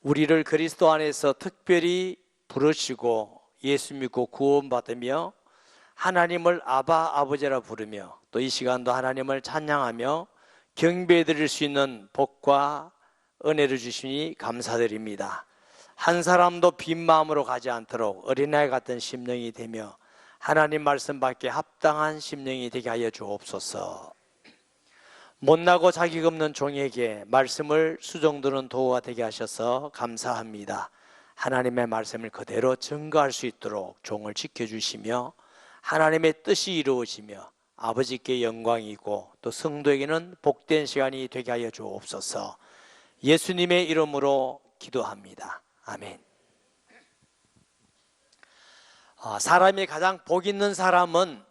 우리를 그리스도 안에서 특별히 부르시고 예수 믿고 구원받으며 하나님을 아바 아버지라 부르며 또 이 시간도 하나님을 찬양하며 경배해 드릴 수 있는 복과 은혜를 주시니 감사드립니다. 한 사람도 빈 마음으로 가지 않도록 어린아이 같은 심령이 되며 하나님 말씀 받기에 합당한 심령이 되게 하여 주옵소서. 못나고 자격 없는 종에게 말씀을 수종드는 도구가 되게 하셔서 감사합니다. 하나님의 말씀을 그대로 증거할 수 있도록 종을 지켜주시며 하나님의 뜻이 이루어지며 아버지께 영광이고 또 성도에게는 복된 시간이 되게 하여 주옵소서. 예수님의 이름으로 기도합니다. 아멘. 사람이 가장 복 있는 사람은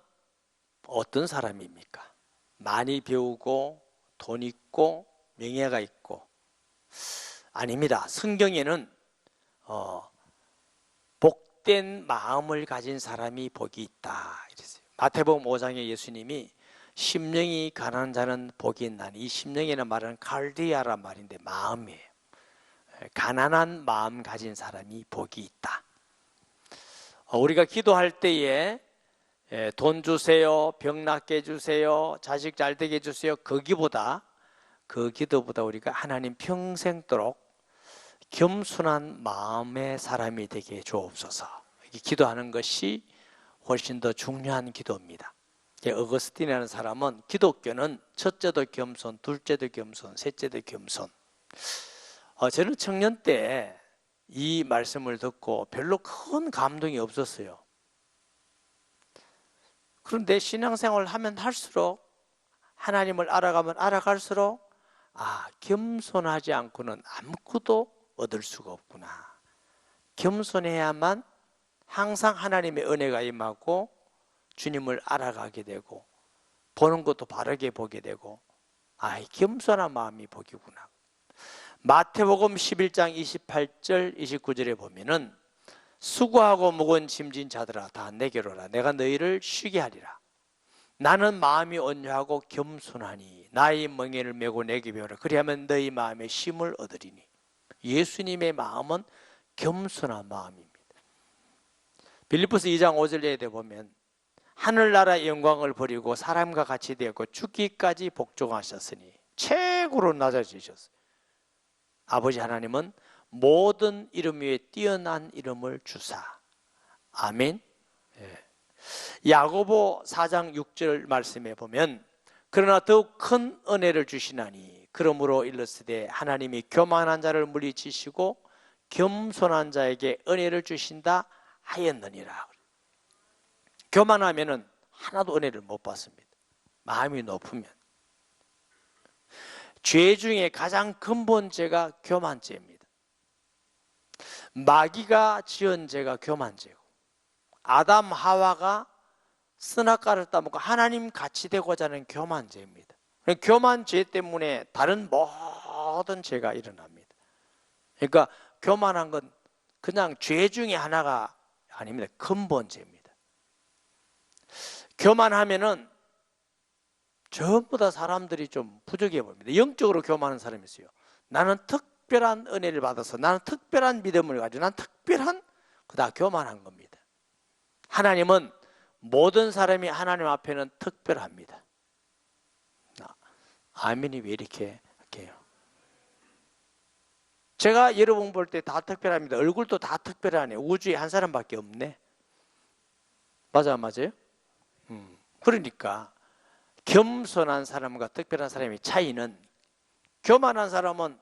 어떤 사람입니까? 많이 배우고 돈 있고 명예가 있고. 아닙니다. 성경에는 복된 마음을 가진 사람이 복이 있다 이랬어요. 마태복음 5장에 예수님이 심령이 가난한 자는 복이 있나니, 이 심령이라는 말은 칼디아란 말인데 마음이에요. 가난한 마음 가진 사람이 복이 있다. 우리가 기도할 때에 돈 주세요, 병 낫게 해주세요, 자식 잘 되게 해주세요, 그 기도보다 우리가 하나님 평생도록 겸손한 마음의 사람이 되게 주옵소서. 기도하는 것이 훨씬 더 중요한 기도입니다. 어거스틴이라는 사람은 기독교는 첫째도 겸손, 둘째도 겸손, 셋째도 겸손. 저는 청년 때 이 말씀을 듣고 별로 큰 감동이 없었어요. 그런데 신앙생활을 하면 할수록, 하나님을 알아가면 알아갈수록 겸손하지 않고는 아무것도 얻을 수가 없구나. 겸손해야만 항상 하나님의 은혜가 임하고 주님을 알아가게 되고 보는 것도 바르게 보게 되고, 겸손한 마음이 복이구나. 마태복음 11장 28절 29절에 보면은 수고하고 무거운 짐진 자들아 다 내게로 오라. 내가 너희를 쉬게 하리라. 나는 마음이 온유하고 겸손하니 나의 멍에를 메고 내게 배우라. 그리하면 너희 마음에 쉼을 얻으리니. 예수님의 마음은 겸손한 마음입니다. 빌립보서 2장 5절에 보면 하늘나라의 영광을 버리고 사람과 같이 되었고 죽기까지 복종하셨으니 최고로 낮아지셨어요. 아버지 하나님은 모든 이름 위에 뛰어난 이름을 주사. 아멘. 야고보 4장 6절 말씀에 보면 그러나 더욱 큰 은혜를 주시나니 그러므로 일렀으되 하나님이 교만한 자를 물리치시고 겸손한 자에게 은혜를 주신다 하였느니라. 교만하면은 하나도 은혜를 못 받습니다. 마음이 높으면. 죄 중에 가장 근본 죄가 교만죄입니다. 마귀가 지은 죄가 교만죄고, 아담 하와가 선악과를 따먹고 하나님 같이 되고자 하는 교만죄입니다. 교만죄 때문에 다른 모든 죄가 일어납니다. 그러니까 교만한 건 그냥 죄 중에 하나가 아닙니다. 근본죄입니다. 교만하면은 전부 다 사람들이 좀 부족해 보입니다. 영적으로 교만한 사람이 있어요. 나는 특별한 은혜를 받아서, 나는 특별한 믿음을 가지고, 나는 특별한, 그다 교만한 겁니다. 하나님은 모든 사람이 하나님 앞에는 특별합니다. 아멘이 왜 이렇게 할게요? 제가 여러분 볼 때 다 특별합니다. 얼굴도 다 특별하네. 우주에 한 사람밖에 없네. 맞아요? 그러니까 겸손한 사람과 특별한 사람의 차이는, 교만한 사람은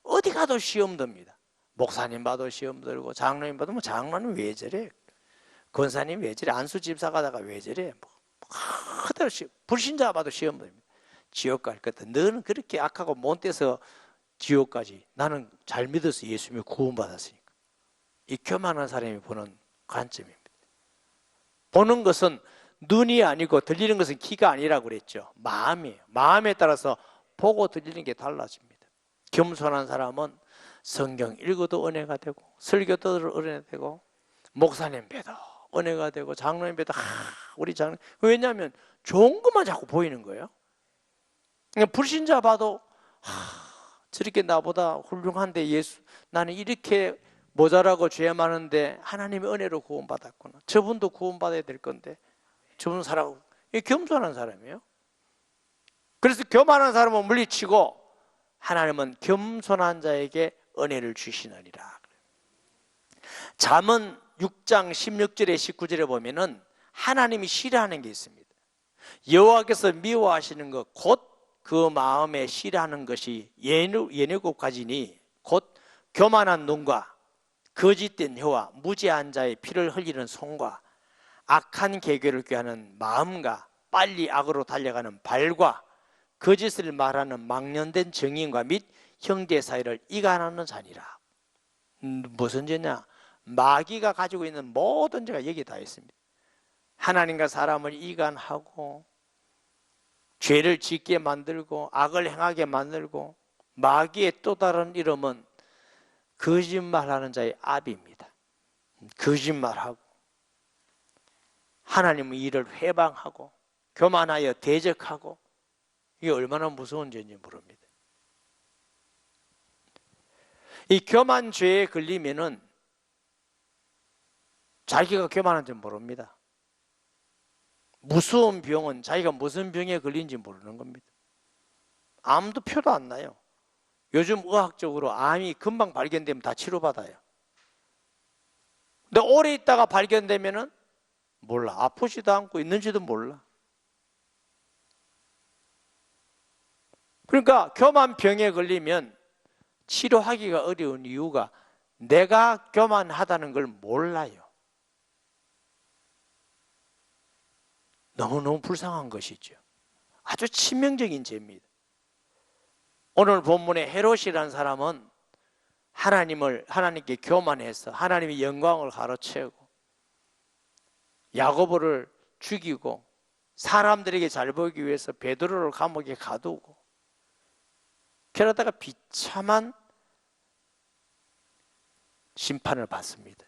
어디 가도 시험 듭니다. 목사님 봐도 시험 들고, 장로님 봐도 장로님 왜 저래? 권사님 왜 저래? 안수 집사 가다가 왜 저래? 그대로 불신자 봐도 시험 듭니다. 지옥 갈 것 같아. 너는 그렇게 악하고 못돼서 지옥까지. 나는 잘 믿어서 예수 믿고 구원받았으니까. 이 교만한 사람이 보는 관점입니다. 보는 것은 눈이 아니고 들리는 것은 귀가 아니라고 그랬죠. 마음이에요. 마음에 따라서 보고 들리는 게 달라집니다. 겸손한 사람은 성경 읽어도 은혜가 되고, 설교도 은혜가 되고, 목사님 뵈도 은혜가 되고, 장로님 뵈도 우리 장로님. 왜냐하면 좋은 것만 자꾸 보이는 거예요. 불신자 봐도 저렇게 나보다 훌륭한데 나는 이렇게 모자라고 죄 많은데 하나님의 은혜로 구원받았구나. 저분도 구원받아야 될 건데 저분 사람, 이 겸손한 사람이에요. 그래서 교만한 사람은 물리치고 하나님은 겸손한 자에게 은혜를 주시느니라. 잠언 6장 16절에 19절에 보면은 하나님이 싫어하는 게 있습니다. 여호와께서 미워하시는 것 곧 그 마음에 싫어하는 것이 예뇌국 가지니 곧 교만한 눈과 거짓된 혀와 무지한 자의 피를 흘리는 손과 악한 계교를 꾀하는 마음과 빨리 악으로 달려가는 발과 거짓을 말하는 망령된 정인과 및 형제 사이를 이간하는 자니라. 무슨 죄냐? 마귀가 가지고 있는 모든 죄가 여기 다 있습니다. 하나님과 사람을 이간하고 죄를 짓게 만들고 악을 행하게 만들고, 마귀의 또 다른 이름은 거짓말하는 자의 압입니다. 거짓말하고 하나님의 일을 회방하고 교만하여 대적하고, 이게 얼마나 무서운 죄인지 모릅니다. 이 교만 죄에 걸리면은 자기가 교만한 줄 모릅니다. 무서운 병은 자기가 무슨 병에 걸린지 모르는 겁니다. 암도 표도 안 나요. 요즘 의학적으로 암이 금방 발견되면 다 치료받아요. 근데 오래 있다가 발견되면은 몰라. 아프지도 않고 있는지도 몰라. 그러니까 교만병에 걸리면 치료하기가 어려운 이유가 내가 교만하다는 걸 몰라요. 너무너무 불쌍한 것이죠. 아주 치명적인 죄입니다. 오늘 본문의 헤롯이라는 사람은 하나님께 교만해서 하나님의 영광을 가로채고 야고보를 죽이고 사람들에게 잘 보이기 위해서 베드로를 감옥에 가두고, 그러다가 비참한 심판을 받습니다.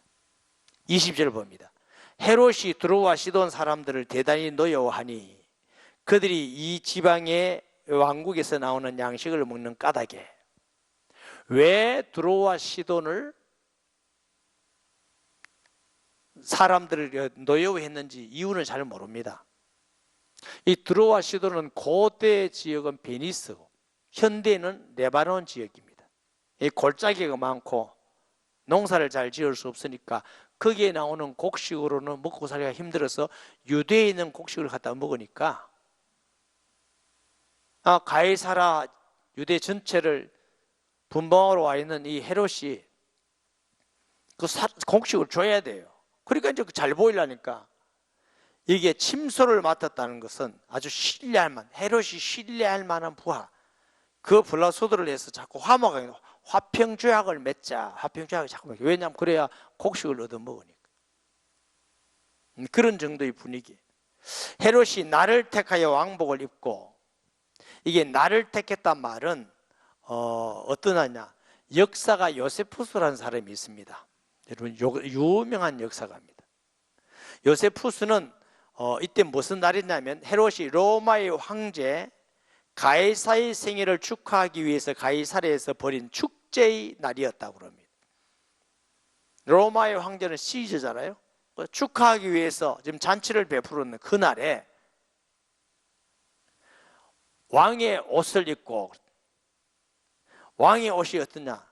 20절 봅니다. 헤롯이 두로와 시돈 사람들을 대단히 노여워하니 그들이 이 지방의 왕국에서 나오는 양식을 먹는 까닭에, 왜 두로와 시돈을 사람들을 노여워했는지 이유는 잘 모릅니다. 이 두로와 시돈은 고대 지역은 베니스고 현대는 레바논 지역입니다. 이 골짜기가 많고 농사를 잘 지을 수 없으니까 거기에 나오는 곡식으로는 먹고 살기가 힘들어서 유대에 있는 곡식을 갖다 먹으니까 가이사라 유대 전체를 분봉하러 와 있는 이 헤롯이 그 곡식을 줘야 돼요. 그러니까 이제 잘 보이려니까. 이게 침소를 맡았다는 것은 아주 신뢰할 만한, 헤롯이 신뢰할 만한 부하, 그 블라소드를 해서 자꾸 화평조약을 맺자. 화평조약을 자꾸 맺자. 왜냐하면 그래야 곡식을 얻어먹으니까. 그런 정도의 분위기. 헤롯이 나를 택하여 왕복을 입고, 이게 나를 택했단 말은 어떤 하냐, 역사가 요세푸스라는 사람이 있습니다. 여러분, 유명한 역사가입니다. 요세푸스는 이때 무슨 날이냐면 헤롯이 로마의 황제 가이사의 생일을 축하하기 위해서 가이사랴에서 벌인 축제의 날이었다고 합니다. 로마의 황제는 시저잖아요. 축하하기 위해서 지금 잔치를 베푸는 그날에 왕의 옷을 입고, 왕의 옷이 어떠냐,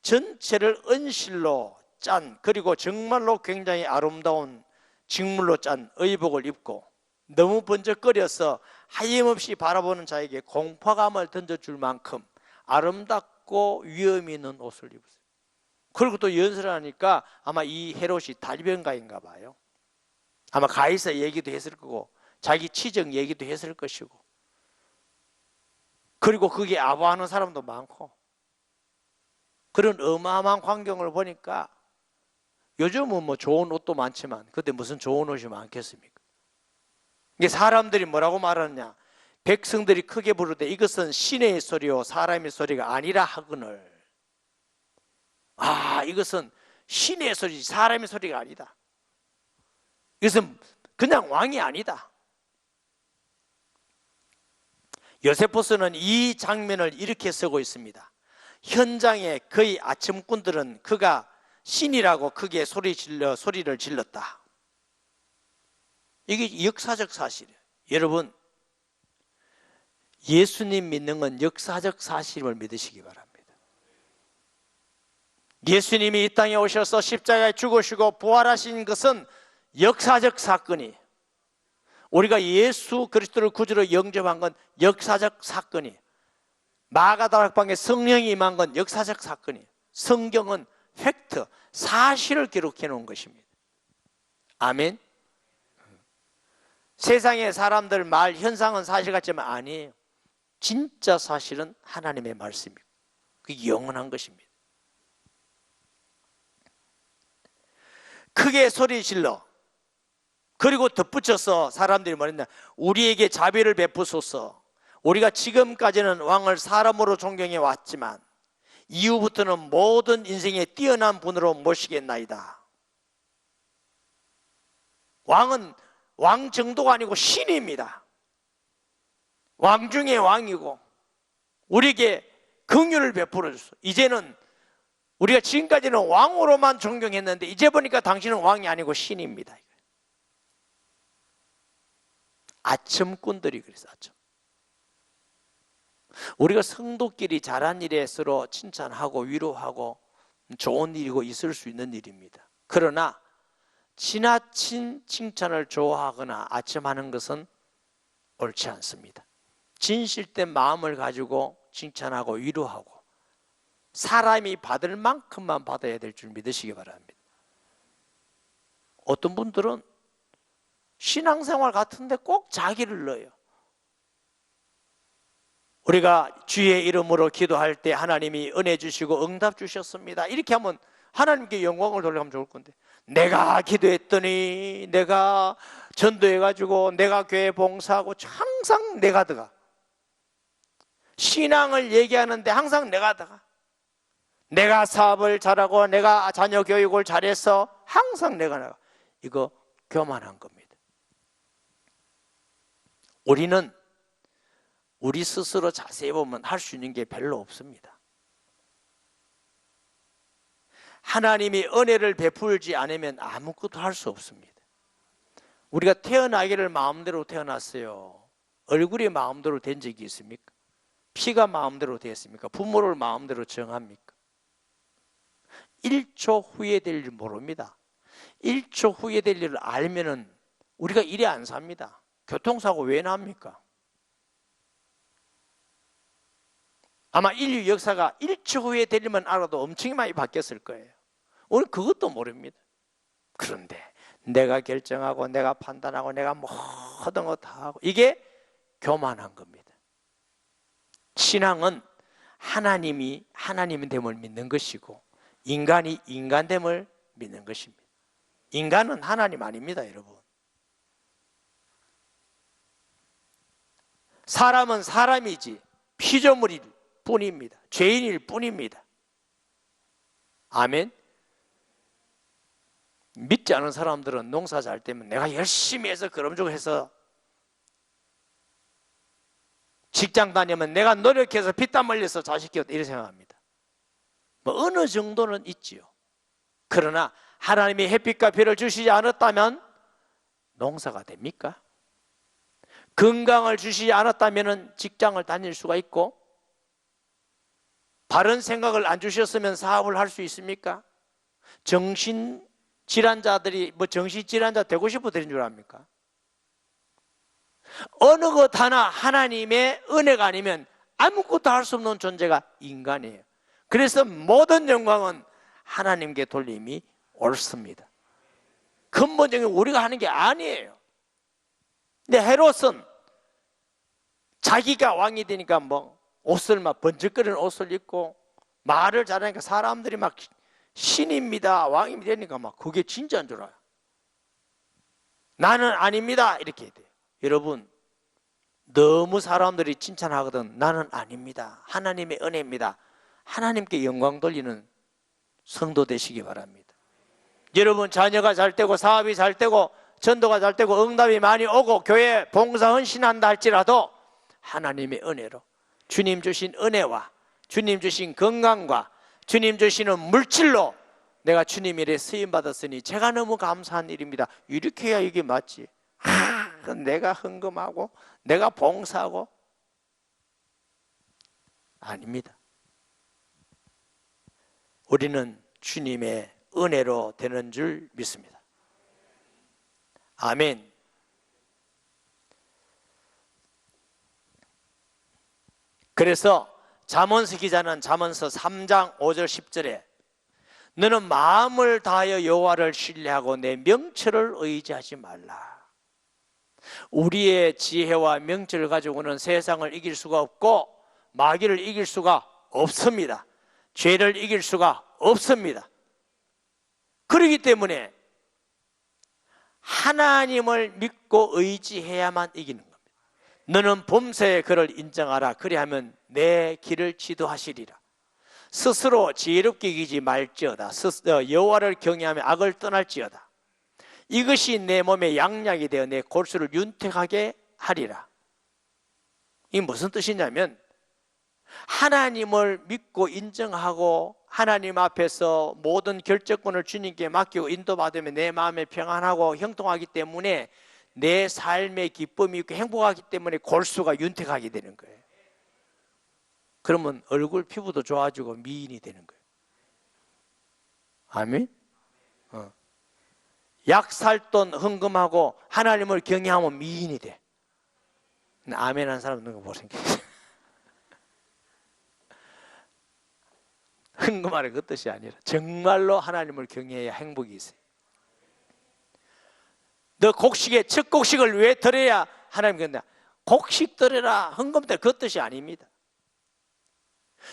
전체를 은실로 짠, 그리고 정말로 굉장히 아름다운 직물로 짠 의복을 입고 너무 번쩍거려서 하염없이 바라보는 자에게 공포감을 던져줄 만큼 아름답고 위엄 있는 옷을 입었어요. 그리고 또 연설을 하니까 아마 이 헤롯이 달변가인가 봐요. 아마 가이사 얘기도 했을 거고 자기 치적 얘기도 했을 것이고, 그리고 거기에 아부하는 사람도 많고, 그런 어마어마한 광경을 보니까 요즘은 뭐 좋은 옷도 많지만 그때 무슨 좋은 옷이 많겠습니까? 이게 사람들이 뭐라고 말하느냐, 백성들이 크게 부를 때 이것은 신의 소리요 사람의 소리가 아니라 하거늘, 이것은 신의 소리지 사람의 소리가 아니다. 이것은 그냥 왕이 아니다. 요세푸스는 이 장면을 이렇게 쓰고 있습니다. 현장에 거의 아첨꾼들은 그가 신이라고 크게 소리를 질렀다. 이게 역사적 사실이에요. 여러분, 예수님 믿는 건 역사적 사실을 믿으시기 바랍니다. 예수님이 이 땅에 오셔서 십자가에 죽으시고 부활하신 것은 역사적 사건이에요. 우리가 예수 그리스도를 구주로 영접한 건 역사적 사건이에요. 마가다락방에 성령이 임한 건 역사적 사건이에요. 성경은 팩트, 사실을 기록해 놓은 것입니다. 아멘. 세상의 사람들 말, 현상은 사실 같지만 아니에요. 진짜 사실은 하나님의 말씀이고 그게 영원한 것입니다. 크게 소리 질러, 그리고 덧붙여서 사람들이 말했나, 우리에게 자비를 베푸소서. 우리가 지금까지는 왕을 사람으로 존경해 왔지만 이후부터는 모든 인생에 뛰어난 분으로 모시겠나이다. 왕은 왕 정도가 아니고 신입니다. 왕 중에 왕이고 우리에게 긍휼을 베풀어 줬어. 이제는 우리가 지금까지는 왕으로만 존경했는데 이제 보니까 당신은 왕이 아니고 신입니다. 아첨꾼들이 그랬어. 아첨. 우리가 성도끼리 잘한 일에 서로 칭찬하고 위로하고 좋은 일이고 있을 수 있는 일입니다. 그러나 지나친 칭찬을 좋아하거나 아첨하는 것은 옳지 않습니다. 진실된 마음을 가지고 칭찬하고 위로하고 사람이 받을 만큼만 받아야 될 줄 믿으시기 바랍니다. 어떤 분들은 신앙생활 같은데 꼭 자기를 넣어요. 우리가 주의 이름으로 기도할 때 하나님이 은혜 주시고 응답 주셨습니다. 이렇게 하면 하나님께 영광을 돌려가면 좋을 건데, 내가 기도했더니, 내가 전도해가지고, 내가 교회 봉사하고, 항상 내가 들어가. 신앙을 얘기하는데 항상 내가 들어가. 내가 사업을 잘하고, 내가 자녀 교육을 잘해서 항상 내가 나가. 이거 교만한 겁니다. 우리는 우리 스스로 자세히 보면 할 수 있는 게 별로 없습니다. 하나님이 은혜를 베풀지 않으면 아무것도 할 수 없습니다. 우리가 태어나기를 마음대로 태어났어요. 얼굴이 마음대로 된 적이 있습니까? 피가 마음대로 되었습니까? 부모를 마음대로 정합니까? 1초 후에 될 일 모릅니다. 1초 후에 될 일을 알면은 우리가 이래 안 삽니다. 교통사고 왜 납니까? 아마 인류 역사가 1초 후에 될 일만 알아도 엄청 많이 바뀌었을 거예요. 오늘 그것도 모릅니다. 그런데 내가 결정하고 내가 판단하고 내가 모든 거 다 하고, 이게 교만한 겁니다. 신앙은 하나님이 하나님됨을 믿는 것이고 인간이 인간됨을 믿는 것입니다. 인간은 하나님 아닙니다, 여러분. 사람은 사람이지 피조물일 뿐입니다. 죄인일 뿐입니다. 아멘. 믿지 않은 사람들은 농사 잘 되면 내가 열심히 해서 그럼죽해서, 직장 다니면 내가 노력해서 피땀 흘려서 자식 키웠다 이렇게 생각합니다. 뭐 어느 정도는 있지요. 그러나 하나님이 햇빛과 비를 주시지 않았다면 농사가 됩니까? 건강을 주시지 않았다면 직장을 다닐 수가 있고, 바른 생각을 안 주셨으면 사업을 할 수 있습니까? 정신질환자들이 뭐 정신질환자 되고 싶어 되는 줄 압니까? 어느 것 하나 하나님의 은혜가 아니면 아무것도 할 수 없는 존재가 인간이에요. 그래서 모든 영광은 하나님께 돌림이 옳습니다. 근본적인 우리가 하는 게 아니에요. 근데 헤롯은 자기가 왕이 되니까 뭐 옷을 막 번쩍거리는 옷을 입고 말을 잘하니까 사람들이 막 신입니다, 왕이 되니까 막 그게 진짜인 줄 알아요. 나는 아닙니다 이렇게 돼요. 여러분, 너무 사람들이 칭찬하거든. 나는 아닙니다, 하나님의 은혜입니다. 하나님께 영광 돌리는 성도 되시기 바랍니다. 여러분, 자녀가 잘 되고 사업이 잘 되고 전도가 잘 되고 응답이 많이 오고 교회 봉사 헌신한다 할지라도 하나님의 은혜로, 주님 주신 은혜와 주님 주신 건강과 주님 주시는 물질로 내가 주님 일에 쓰임받았으니 제가 너무 감사한 일입니다. 이렇게 해야 이게 맞지. 내가 헌금하고 내가 봉사하고 아닙니다. 우리는 주님의 은혜로 되는 줄 믿습니다. 아멘. 그래서 잠언서 기자는 잠언서 3장 5절 10절에 너는 마음을 다하여 여호와를 신뢰하고 내 명철을 의지하지 말라. 우리의 지혜와 명철을 가지고는 세상을 이길 수가 없고 마귀를 이길 수가 없습니다. 죄를 이길 수가 없습니다. 그렇기 때문에 하나님을 믿고 의지해야만 이기는 겁니다. 너는 범사의 그를 인정하라. 그리하면 내 길을 지도하시리라. 스스로 지혜롭게 이기지 말지어다. 여호와를 경외하며 악을 떠날지어다. 이것이 내 몸에 양약이 되어 내 골수를 윤택하게 하리라. 이게 무슨 뜻이냐면 하나님을 믿고 인정하고 하나님 앞에서 모든 결정권을 주님께 맡기고 인도받으면 내 마음에 평안하고 형통하기 때문에 내 삶의 기쁨이 있고 행복하기 때문에 골수가 윤택하게 되는 거예요. 그러면 얼굴 피부도 좋아지고 미인이 되는 거예요. 아멘? 약 살 돈 헌금하고 하나님을 경외하면 미인이 돼. 아멘 하는 사람 누가 못생겼어요. 헌금하는 그 뜻이 아니라 정말로 하나님을 경외해야 행복이 있어요. 너 곡식에 첫 곡식을 왜 드려야 하나님 ਕਹਿੰ다. 곡식 드려라 헌금 때 그 뜻이 아닙니다.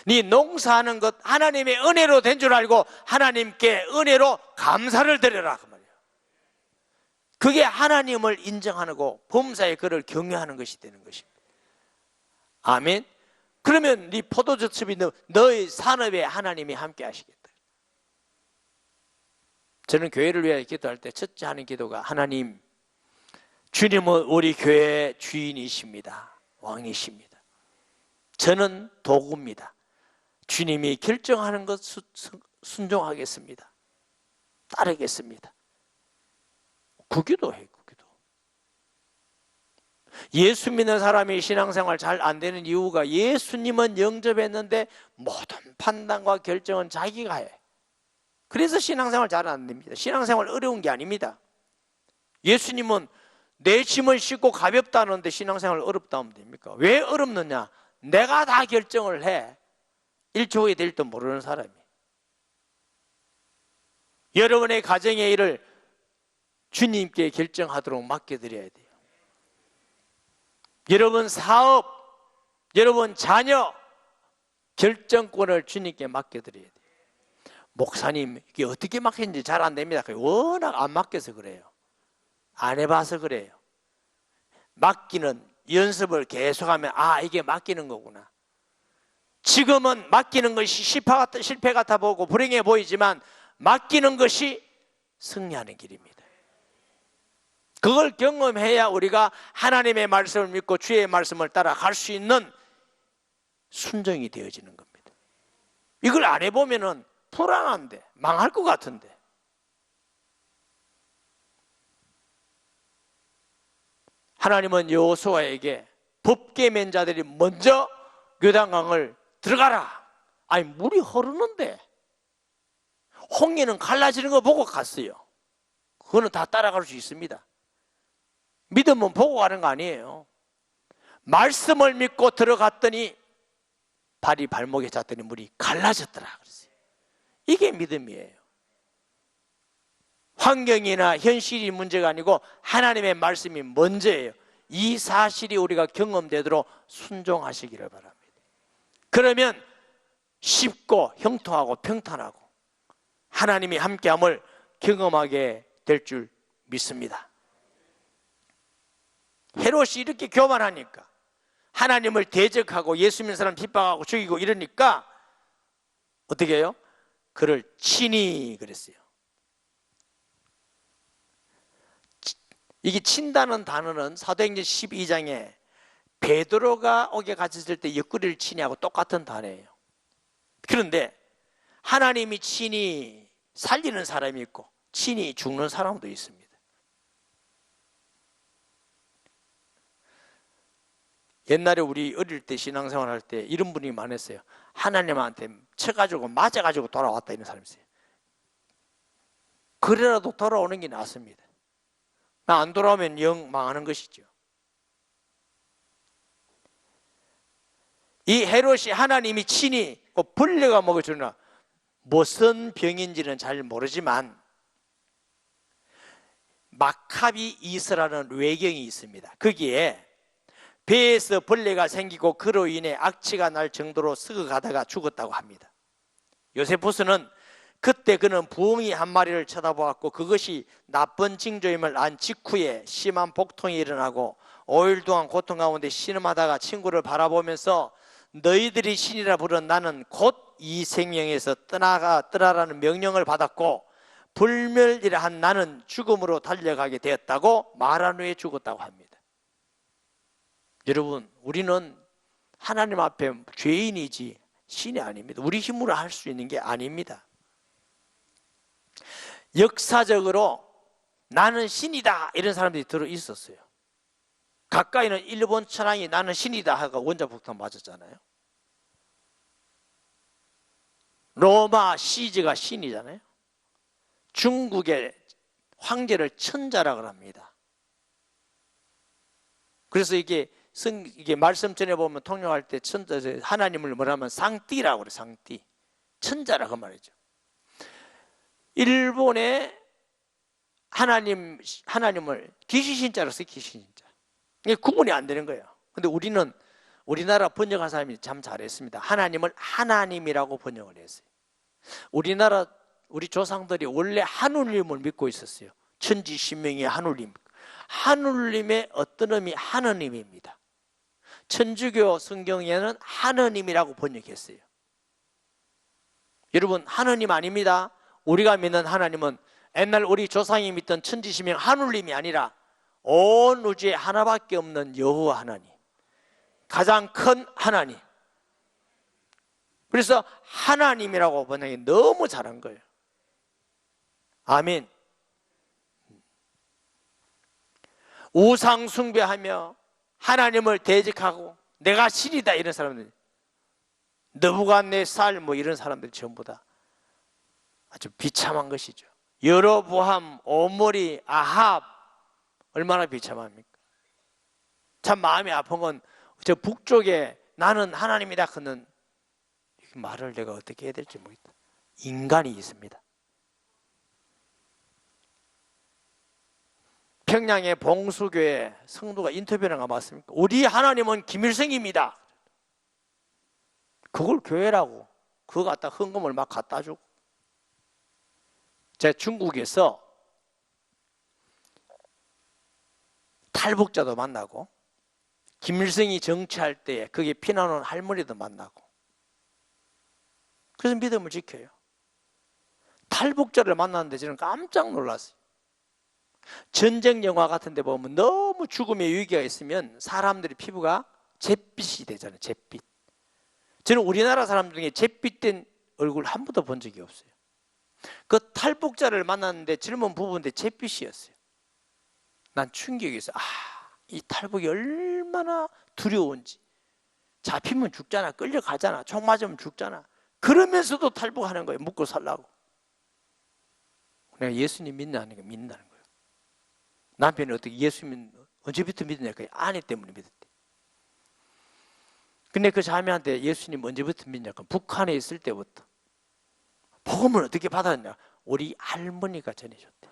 네 농사하는 것 하나님의 은혜로 된 줄 알고 하나님께 은혜로 감사를 드려라 그 말이에요. 그게 하나님을 인정하고 범사에 그를 경외하는 것이 되는 것입니다. 아멘. 그러면 네 포도즙이 너의 산업에 하나님이 함께 하시겠다. 저는 교회를 위하여 기도할 때 첫째 하는 기도가 하나님, 주님은 우리 교회의 주인이십니다. 왕이십니다. 저는 도구입니다. 주님이 결정하는 것 순종하겠습니다. 따르겠습니다. 구기도해, 구기도. 예수 믿는 사람이 신앙생활 잘 안 되는 이유가 예수님은 영접했는데 모든 판단과 결정은 자기가 해. 그래서 신앙생활 잘 안 됩니다. 신앙생활 어려운 게 아닙니다. 예수님은 내 짐을 싣고 가볍다는데 신앙생활 어렵다 하면 됩니까? 왜 어렵느냐? 내가 다 결정을 해. 1초 후에 될지도 모르는 사람이. 여러분의 가정의 일을 주님께 결정하도록 맡겨드려야 돼요. 여러분 사업, 여러분 자녀 결정권을 주님께 맡겨드려야 돼요. 목사님 이게 어떻게 맡겼는지 잘 안 됩니다. 워낙 안 맡겨서 그래요. 안 해봐서 그래요. 맡기는 연습을 계속하면 이게 맡기는 거구나. 지금은 맡기는 것이 실패 같아 보고 불행해 보이지만 맡기는 것이 승리하는 길입니다. 그걸 경험해야 우리가 하나님의 말씀을 믿고 주의 말씀을 따라 갈 수 있는 순종이 되어지는 겁니다. 이걸 안 해보면은 불안한데 망할 것 같은데. 하나님은 여호수아에게 법계면 자들이 먼저 요단강을 들어가라. 아니 물이 흐르는데 홍해는 갈라지는 거 보고 갔어요. 그거는 다 따라갈 수 있습니다. 믿으면 보고 가는 거 아니에요. 말씀을 믿고 들어갔더니 발이 발목에 닿더니 물이 갈라졌더라 그랬어요. 이게 믿음이에요. 환경이나 현실이 문제가 아니고 하나님의 말씀이 먼저예요. 이 사실이 우리가 경험되도록 순종하시기를 바랍니다. 그러면 쉽고 형통하고 평탄하고 하나님이 함께함을 경험하게 될 줄 믿습니다. 헤롯이 이렇게 교만하니까 하나님을 대적하고 예수 믿는 사람 핍박하고 죽이고 이러니까 어떻게 해요? 그를 친히 그랬어요. 이게 친다는 단어는 사도행전 12장에 베드로가 옥에 갇혔을 때 옆구리를 치니 하고 똑같은 단어예요. 그런데 하나님이 친히 살리는 사람이 있고 친히 죽는 사람도 있습니다. 옛날에 우리 어릴 때 신앙생활 할 때 이런 분이 많았어요. 하나님한테 쳐가지고 맞아가지고 돌아왔다 이런 사람이 있어요. 그래라도 돌아오는 게 낫습니다. 안 돌아오면 영 망하는 것이죠. 이 헤롯이 하나님이 친히 벌레가 먹여주나 무슨 병인지는 잘 모르지만 마카비 이스라는 외경이 있습니다. 거기에 배에서 벌레가 생기고 그로 인해 악취가 날 정도로 썩어가다가 죽었다고 합니다. 요세푸스는 그때 그는 부엉이 한 마리를 쳐다보았고 그것이 나쁜 징조임을 안 직후에 심한 복통이 일어나고 5일 동안 고통 가운데 신음하다가 친구를 바라보면서 너희들이 신이라 부른 나는 곧 이 생명에서 떠나라는 명령을 받았고 불멸이라 한 나는 죽음으로 달려가게 되었다고 말한 후에 죽었다고 합니다. 여러분, 우리는 하나님 앞에 죄인이지 신이 아닙니다. 우리 힘으로 할 수 있는 게 아닙니다. 역사적으로 나는 신이다 이런 사람들이 들어 있었어요. 가까이는 일본 천황이 나는 신이다 하고 원자폭탄 맞았잖아요. 로마 시즈가 신이잖아요. 중국의 황제를 천자라고 합니다. 그래서 이게 말씀 전해보면 통역할 때 하나님을 뭐라면 상띠라고 그래요. 상띠. 천자라고 말이죠. 일본의 하나님을 기시신자로 써요. 기시신자. 이게 구분이 안 되는 거예요. 근데 우리나라 번역한 사람이 참 잘했습니다. 하나님을 하나님이라고 번역을 했어요. 우리 조상들이 원래 하느님을 믿고 있었어요. 천지신명의 하느님. 하느님의 어떤 의미? 하느님입니다. 천주교 성경에는 하느님이라고 번역했어요. 여러분, 하느님 아닙니다. 우리가 믿는 하나님은 옛날 우리 조상이 믿던 천지신명 하느님이 아니라 온 우주에 하나밖에 없는 여호와 하나님, 가장 큰 하나님. 그래서 하나님이라고 번역이 너무 잘한 거예요. 아멘. 우상 숭배하며 하나님을 대적하고 내가 신이다 이런 사람들, 느부갓네살 뭐 이런 사람들 전부 다 아주 비참한 것이죠. 여로보암, 오므리, 아합 얼마나 비참합니까? 참 마음이 아픈 건 저 북쪽에 나는 하나님이다 하는 말을 내가 어떻게 해야 될지 모르겠다. 인간이 있습니다. 평양의 봉수교회 성도가 인터뷰를 나갔습니까? 우리 하나님은 김일성입니다. 그걸 교회라고 그거 갖다 헌금을 막 갖다 주고. 제가 중국에서 탈북자도 만나고 김일성이 정치할 때 거기에 피난온 할머니도 만나고 그래서 믿음을 지켜요. 탈북자를 만났는데 저는 깜짝 놀랐어요. 전쟁 영화 같은 데 보면 너무 죽음의 위기가 있으면 사람들의 피부가 잿빛이 되잖아요. 잿빛. 저는 우리나라 사람 중에 잿빛된 얼굴 한 번도 본 적이 없어요. 그 탈북자를 만났는데 젊은 부부인데 잿빛이었어요. 난 충격이었어요. 이 탈북이 얼마나 두려운지. 잡히면 죽잖아. 끌려가잖아. 총 맞으면 죽잖아. 그러면서도 탈북하는 거예요. 묵고 살라고. 내가 예수님 믿는다는 거 믿는다는 거예요. 남편이 어떻게 예수님 언제부터 믿느냐? 아내 때문에 믿었대. 근데 그 자매한테 예수님 언제부터 믿냐? 북한에 있을 때부터. 복음을 어떻게 받았냐? 우리 할머니가 전해줬대.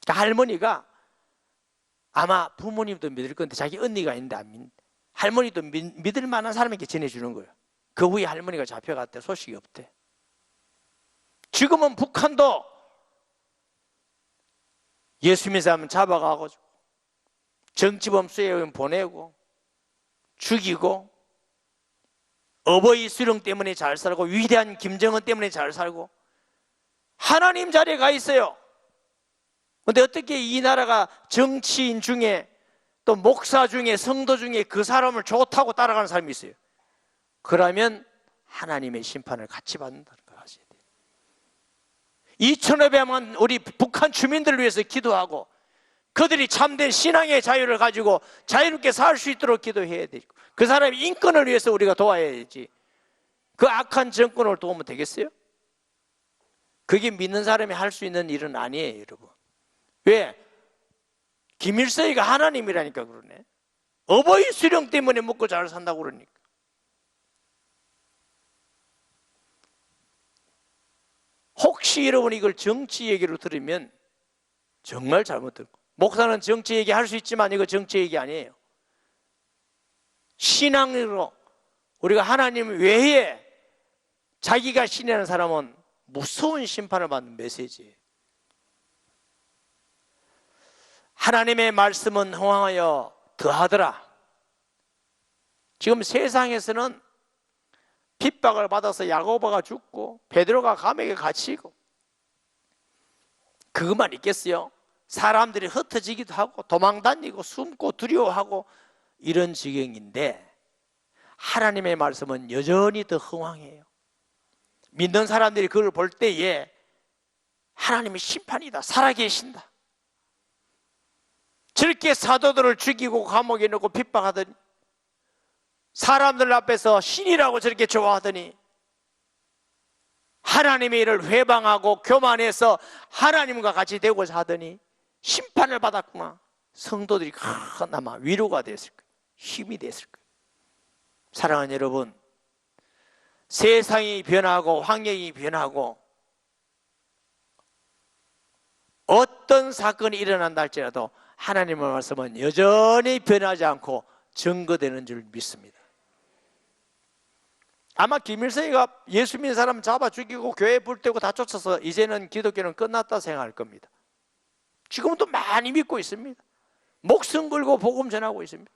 그러니까 할머니가 아마 부모님도 믿을 건데 자기 언니가 있는데 안 믿는데 할머니도 믿을 만한 사람에게 전해주는 거예요. 그 후에 할머니가 잡혀갔대. 소식이 없대. 지금은 북한도 예수 믿는 사람 잡아가고 정치범 수혜원 보내고 죽이고 어버이 수령 때문에 잘 살고 위대한 김정은 때문에 잘 살고 하나님 자리에 가 있어요. 그런데 어떻게 이 나라가 정치인 중에 또 목사 중에 성도 중에 그 사람을 좋다고 따라가는 사람이 있어요. 그러면 하나님의 심판을 같이 받는다는 걸 아셔야 돼요. 2,500만 우리 북한 주민들을 위해서 기도하고 그들이 참된 신앙의 자유를 가지고 자유롭게 살 수 있도록 기도해야 되고 그 사람의 인권을 위해서 우리가 도와야지. 그 악한 정권을 도우면 되겠어요? 그게 믿는 사람이 할 수 있는 일은 아니에요, 여러분. 왜? 김일성이가 하나님이라니까 그러네. 어버이 수령 때문에 먹고 잘 산다고 그러니까. 혹시 여러분 이걸 정치 얘기로 들으면 정말 잘못 듣고, 목사는 정치 얘기 할 수 있지만 이거 정치 얘기 아니에요. 신앙으로 우리가 하나님 외에 자기가 신이라는 사람은 무서운 심판을 받는 메시지예요. 하나님의 말씀은 흥하여 더하더라. 지금 세상에서는 핍박을 받아서 야고보가 죽고 베드로가 감옥에 갇히고 그것만 있겠어요? 사람들이 흩어지기도 하고 도망다니고 숨고 두려워하고 이런 지경인데 하나님의 말씀은 여전히 더 흥황해요. 믿는 사람들이 그걸 볼 때에 하나님의 심판이다, 살아계신다. 저렇게 사도들을 죽이고 감옥에 넣고 핍박하더니 사람들 앞에서 신이라고 저렇게 좋아하더니 하나님의 일을 회방하고 교만해서 하나님과 같이 되고자 하더니 심판을 받았구나. 성도들이 아마 위로가 됐을 거예요. 힘이 됐을 거예요. 사랑하는 여러분, 세상이 변하고 환경이 변하고 어떤 사건이 일어난다 할지라도 하나님의 말씀은 여전히 변하지 않고 증거되는 줄 믿습니다. 아마 김일성이가 예수 믿는 사람 잡아 죽이고 교회 불 때고 다 쫓아서 이제는 기독교는 끝났다 생각할 겁니다. 지금도 많이 믿고 있습니다. 목숨 걸고 복음 전하고 있습니다.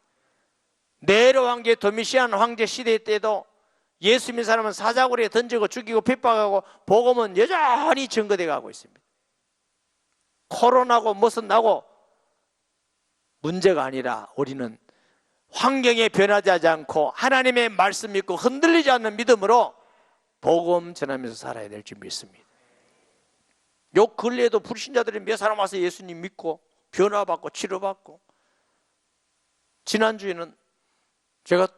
네로 황제, 도미시안 황제 시대 때도 예수 믿는 사람은 사자굴에 던지고 죽이고 핍박하고 복음은 여전히 증거되어 가고 있습니다. 코로나고 무슨 나고 문제가 아니라 우리는 환경에 변하지 않고 하나님의 말씀 믿고 흔들리지 않는 믿음으로 복음 전하면서 살아야 될 줄 믿습니다. 요 근래에도 불신자들이 몇 사람 와서 예수님 믿고 변화받고 치료받고, 지난주에는 제가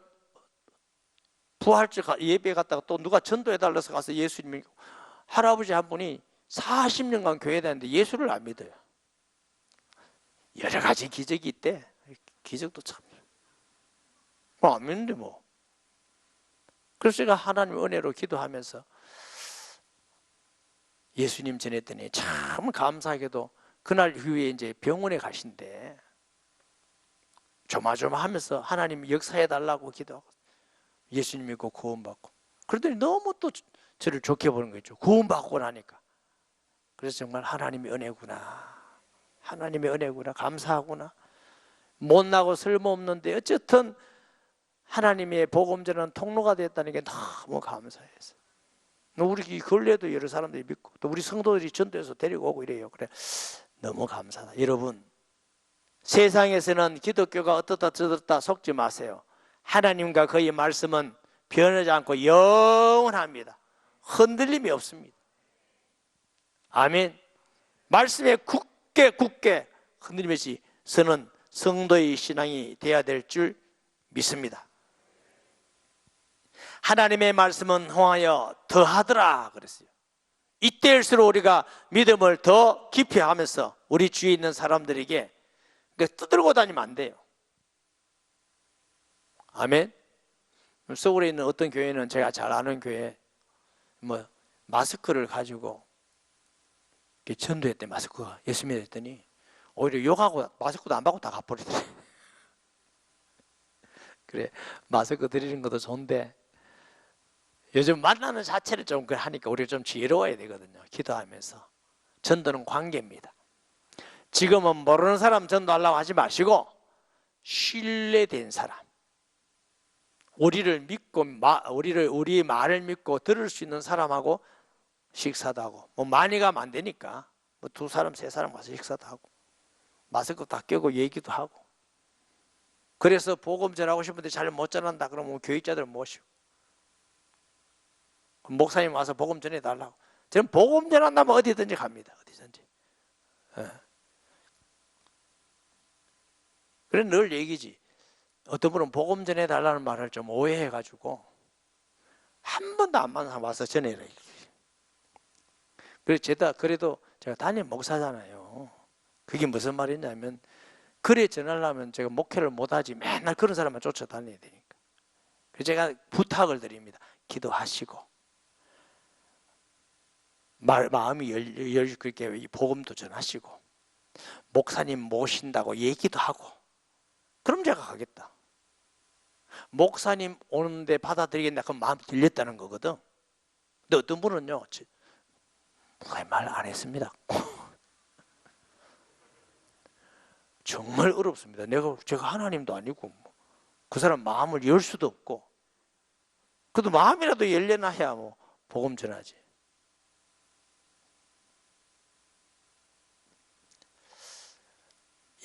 부활절 예배 갔다가 또 누가 전도해달라서 가서 예수님 믿고, 할아버지 한 분이 40년간 교회 다녔는데 예수를 안 믿어요. 여러 가지 기적이 있대. 기적도 참 안 믿는데 뭐. 그래서 제가 하나님 은혜로 기도하면서 예수님 전했더니 참 감사하게도 그날 이후에 이제 병원에 가신대. 조마조마하면서 하나님 역사해 달라고 기도하고 예수님 믿고 구원받고, 그러더니 너무 또 저를 좋게 보는 거죠. 구원받고 나니까. 그래서 정말 하나님의 은혜구나, 하나님의 은혜구나, 감사하구나. 못나고 쓸모없는데 어쨌든 하나님의 복음 전하는 통로가 됐다는 게 너무 감사해서, 우리 근래도 여러 사람들이 믿고 또 우리 성도들이 전도해서 데리고 오고 이래요. 그래, 너무 감사하다. 여러분, 세상에서는 기독교가 어떻다 저렇다 속지 마세요. 하나님과 그의 말씀은 변하지 않고 영원합니다. 흔들림이 없습니다. 아멘. 말씀에 굳게 흔들림이 없이 서는 성도의 신앙이 되어야 될 줄 믿습니다. 하나님의 말씀은 흥하여 더하더라 그랬어요. 이때일수록 우리가 믿음을 더 깊이 하면서 우리 주위에 있는 사람들에게 떠들고 다니면 안 돼요. 아멘. 서울에 있는 어떤 교회는 제가 잘 아는 교회 마스크를 가지고 전도했대. 마스크가 예수 믿었더니 오히려 욕하고 마스크도 안 받고 다 가버리더래. 그래, 마스크 드리는 것도 좋은데 요즘 만나는 자체를 좀 하니까 우리가 좀 지혜로워야 되거든요. 기도하면서. 전도는 관계입니다. 지금은 모르는 사람 전도하려고 하지 마시고 신뢰된 사람, 우리를 믿고 우리의 말을 믿고 들을 수 있는 사람하고 식사도 하고, 많이 가면 안 되니까 2사람 3사람 가서 식사도 하고 마스크 다 껴고 얘기도 하고. 그래서 복음 전하고 싶은데 잘 못 전한다 그러면 교육자들 모시고, 목사님 와서 복음 전해달라고. 저는 복음 전한다면 어디든지 갑니다. 어디든지. 예. 그래 늘 얘기지. 어떤 분은 복음 전해달라는 말을 좀 오해해가지고 한 번도 안 만나서 와서 전해라. 그래도 제가 담임 목사잖아요. 그게 무슨 말이냐면 그래 전하려면 제가 목회를 못하지 맨날 그런 사람만 쫓아다녀야 되니까. 그래서 제가 부탁을 드립니다. 기도하시고 마음이 그렇게 복음도 전하시고 목사님 모신다고 얘기도 하고 그럼 제가 가겠다. 목사님 오는데 받아들이겠나 그럼 마음 들렸다는 거거든. 근데 어떤 분은요 말 안 했습니다. 정말 어렵습니다. 제가 하나님도 아니고 그 사람 마음을 열 수도 없고 그래도 마음이라도 열려놔야 복음 전하지.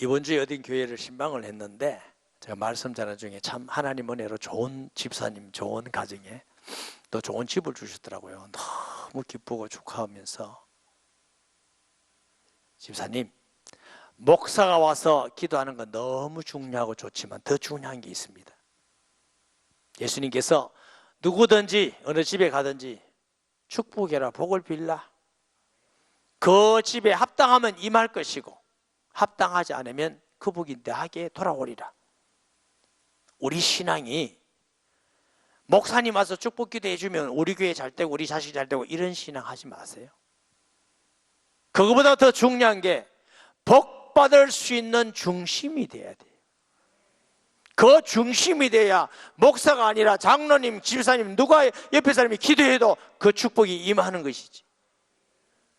이번 주에 어딘 교회를 신방을 했는데 제가 말씀 전하는 중에 참 하나님 은혜로 좋은 집사님, 좋은 가정에 또 좋은 집을 주셨더라고요. 너무 기쁘고 축하하면서 집사님, 목사가 와서 기도하는 건 너무 중요하고 좋지만 더 중요한 게 있습니다. 예수님께서 누구든지 어느 집에 가든지 축복해라, 복을 빌라. 그 집에 합당하면 임할 것이고 합당하지 않으면 그 복이 나에게 돌아오리라. 우리 신앙이 목사님 와서 축복 기도해 주면 우리 교회 잘 되고 우리 자식 잘 되고 이런 신앙 하지 마세요. 그거보다 더 중요한 게 복 받을 수 있는 중심이 돼야 돼요. 그 중심이 돼야 목사가 아니라 장로님, 집사님 누가 옆에 사람이 기도해도 그 축복이 임하는 것이지.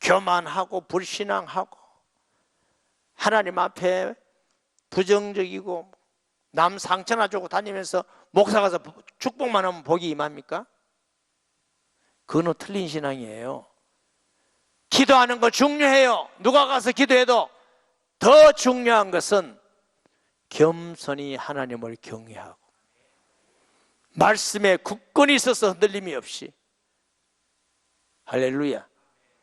교만하고 불신앙하고 하나님 앞에 부정적이고 남 상처나 주고 다니면서 목사 가서 축복만 하면 복이 임합니까? 그건 틀린 신앙이에요. 기도하는 거 중요해요. 누가 가서 기도해도 더 중요한 것은 겸손히 하나님을 경외하고 말씀에 굳건히 있어서 흔들림이 없이. 할렐루야.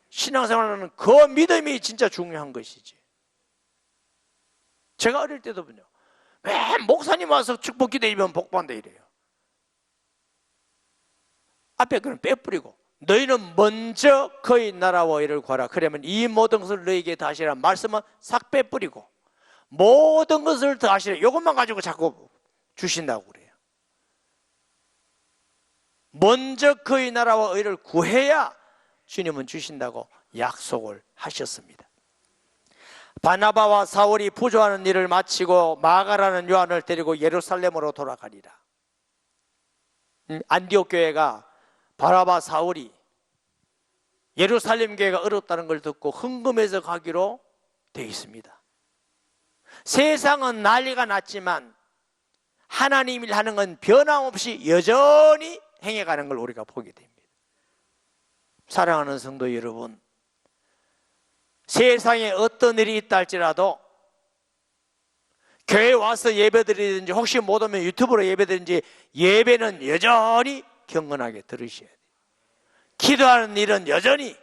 신앙생활은 그 믿음이 진짜 중요한 것이지. 제가 어릴 때도요 맨 목사님 와서 축복 기도하면 복받는다 이래요. 앞에 그는 빼뿌리고 너희는 먼저 그의 나라와 의를 구하라. 그러면 이 모든 것을 너희에게 다시라. 말씀은 싹 빼뿌리고 모든 것을 다시라. 이것만 가지고 자꾸 주신다고 그래요. 먼저 그의 나라와 의를 구해야 주님은 주신다고 약속을 하셨습니다. 바나바와 사울이 부조하는 일을 마치고 마가라는 요한을 데리고 예루살렘으로 돌아가리라. 안디옥 교회가 바나바 사울이 예루살렘 교회가 어렵다는 걸 듣고 흥금해서 가기로 되어 있습니다. 세상은 난리가 났지만 하나님 일 하는 건 변함없이 여전히 행해가는 걸 우리가 보게 됩니다. 사랑하는 성도 여러분, 세상에 어떤 일이 있다 할지라도 교회 와서 예배드리든지 혹시 못 오면 유튜브로 예배드리든지 예배는 여전히 경건하게 들으셔야 돼요. 기도하는 일은 여전히,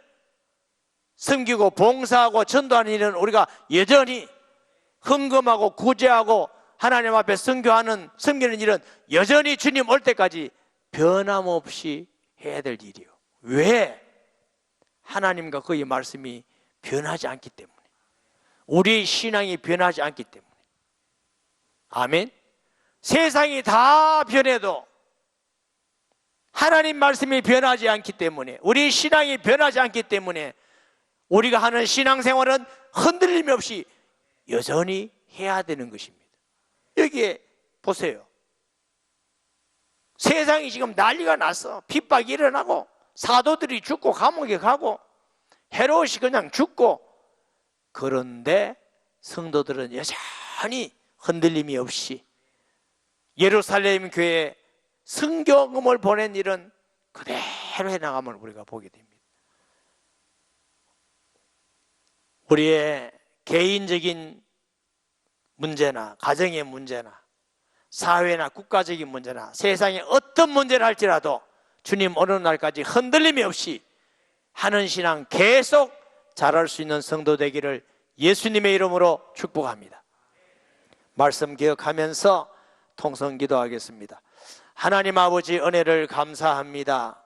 섬기고 봉사하고 전도하는 일은 우리가 여전히, 헌금하고 구제하고 하나님 앞에 섬기는 일은 여전히 주님 올 때까지 변함없이 해야 될 일이요. 왜? 하나님과 그의 말씀이 변하지 않기 때문에, 우리의 신앙이 변하지 않기 때문에. 아멘. 세상이 다 변해도 하나님 말씀이 변하지 않기 때문에, 우리 신앙이 변하지 않기 때문에 우리가 하는 신앙생활은 흔들림 없이 여전히 해야 되는 것입니다. 여기에 보세요. 세상이 지금 난리가 났어. 핍박이 일어나고 사도들이 죽고 감옥에 가고 헤롯이 그냥 죽고, 그런데 성도들은 여전히 흔들림이 없이 예루살렘 교회에 성경음을 보낸 일은 그대로 해나감을 우리가 보게 됩니다. 우리의 개인적인 문제나 가정의 문제나 사회나 국가적인 문제나 세상에 어떤 문제를 할지라도 주님 어느 날까지 흔들림이 없이 하는 신앙 계속 잘할 수 있는 성도 되기를 예수님의 이름으로 축복합니다. 말씀 기억하면서 통성 기도하겠습니다. 하나님 아버지 은혜를 감사합니다.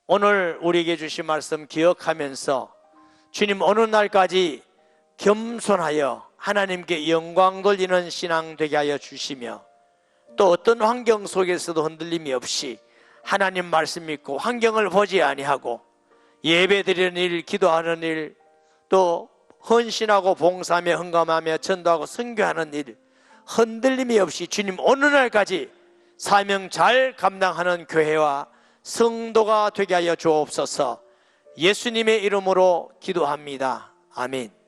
오늘 우리에게 주신 말씀 기억하면서 주님 어느 날까지 겸손하여 하나님께 영광 돌리는 신앙 되게 하여 주시며, 또 어떤 환경 속에서도 흔들림이 없이 하나님 말씀 믿고 환경을 보지 아니하고 예배 드리는 일, 기도하는 일, 또 헌신하고 봉사하며 헌금하며 전도하고 선교하는 일, 흔들림이 없이 주님 어느 날까지 사명 잘 감당하는 교회와 성도가 되게 하여 주옵소서. 예수님의 이름으로 기도합니다. 아멘.